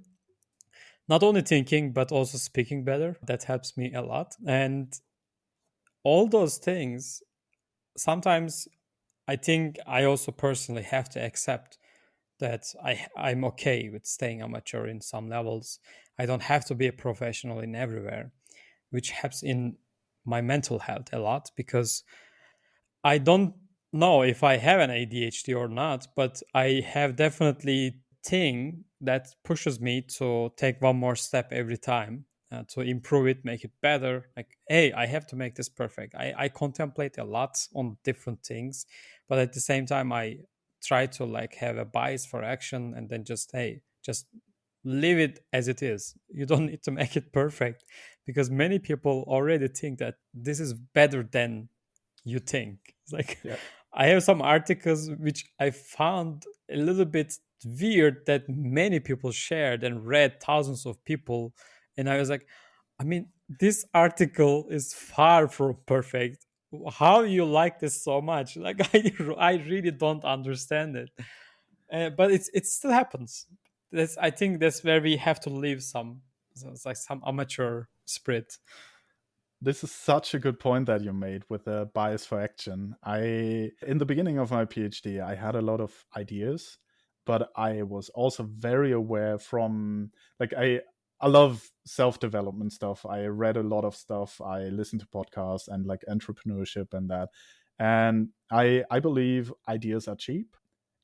Not only thinking, but also speaking better. That helps me a lot. And all those things, sometimes I think I also personally have to accept that I'm okay with staying amateur in some levels. I don't have to be a professional in everywhere, which helps in my mental health a lot, because I don't know if I have an ADHD or not, but I have definitely thing that pushes me to take one more step every time, to improve it, make it better. Like, hey, I have to make this perfect. I contemplate a lot on different things, but at the same time, I try to like have a bias for action, and then just leave it as it is. You don't need to make it perfect, because many people already think that this is better than you think. It's like, Yeah. I have some articles which I found a little bit weird that many people shared and read, thousands of people. And I was like, I mean, this article is far from perfect. How you like this so much? Like, I really don't understand it. But it still happens. I think that's where we have to leave some, so it's like some amateur spirit. This is such a good point that you made with the bias for action. In the beginning of my PhD, I had a lot of ideas, but I was also very aware from, like, I love self-development stuff. I read a lot of stuff. I listened to podcasts and like entrepreneurship and that. And I believe ideas are cheap.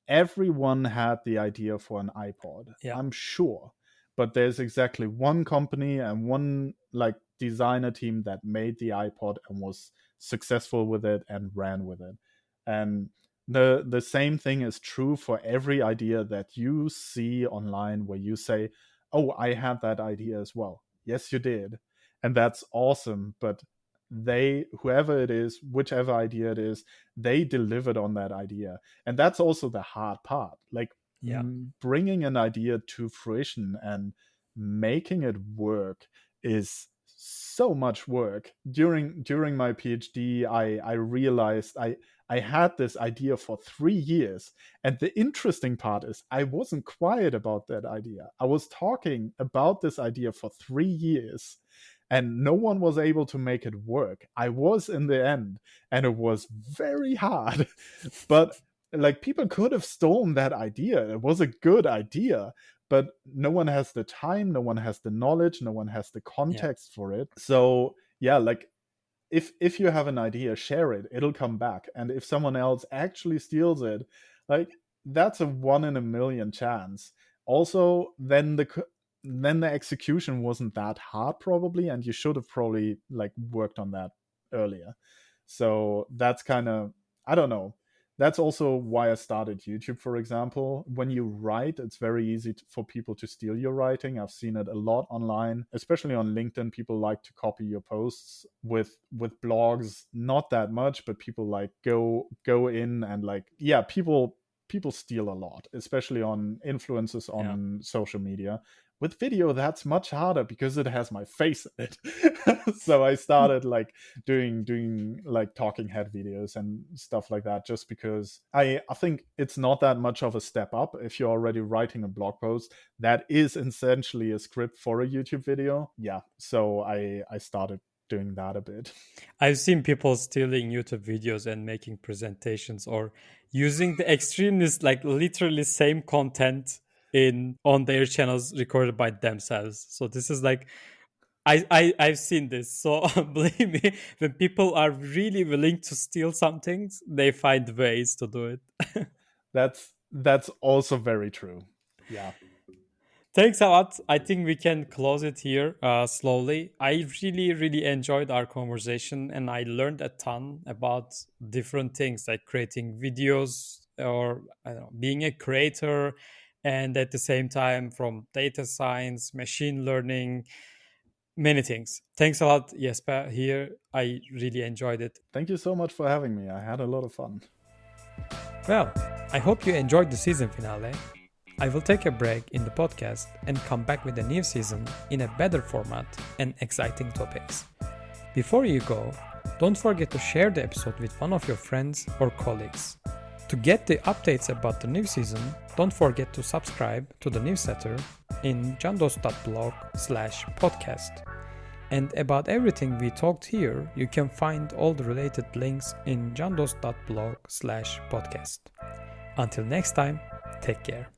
Everyone had the idea for an iPod, Yeah. I'm sure. But there's exactly one company and one like designer team that made the iPod and was successful with it and ran with it. And the same thing is true for every idea that you see online where you say, "Oh, I had that idea as well." Yes, you did. And that's awesome, but whoever it is, whichever idea it is, they delivered on that idea. And that's also the hard part, like bringing an idea to fruition and making it work is so much work. During my PhD, I realized I had this idea for 3 years. And the interesting part is I wasn't quiet about that idea. I was talking about this idea for 3 years, and no one was able to make it work. I was in the end, and it was very hard. But like, people could have stolen that idea. It was a good idea, but no one has the time, no one has the knowledge, no one has the context for it. So yeah, like, if you have an idea, share it, it'll come back. And if someone else actually steals it, like, that's a 1 in a million chance. Also, then the execution wasn't that hard probably, and you should have probably like worked on that earlier. So that's kind of, I don't know. That's also why I started YouTube, for example. When you write, it's very easy for people to steal your writing. I've seen it a lot online, especially on LinkedIn. People like to copy your posts. With blogs, not that much, but people like go in and like, yeah, people steal a lot, especially on influencers on social media. With video, that's much harder because it has my face in it. So I started like doing like talking head videos and stuff like that, just because I think it's not that much of a step up if you're already writing a blog post that is essentially a script for a YouTube video. Yeah, so I started doing that a bit. I've seen people stealing YouTube videos and making presentations, or using the extremist, like literally same content on their channels recorded by themselves. So this is like, I've seen this. So believe me, when people are really willing to steal something, they find ways to do it. That's also very true. Yeah. Thanks a lot. I think we can close it here slowly. I really, really enjoyed our conversation, and I learned a ton about different things like creating videos, or I don't know, being a creator, and at the same time from data science, machine learning, many things. Thanks a lot, Jesper, here. I really enjoyed it. Thank you so much for having me. I had a lot of fun. Well, I hope you enjoyed the season finale. I will take a break in the podcast and come back with a new season in a better format and exciting topics. Before you go, don't forget to share the episode with one of your friends or colleagues. To get the updates about the new season, don't forget to subscribe to the newsletter in jandos.blog/podcast. And about everything we talked here, you can find all the related links in jandos.blog/podcast. Until next time, take care.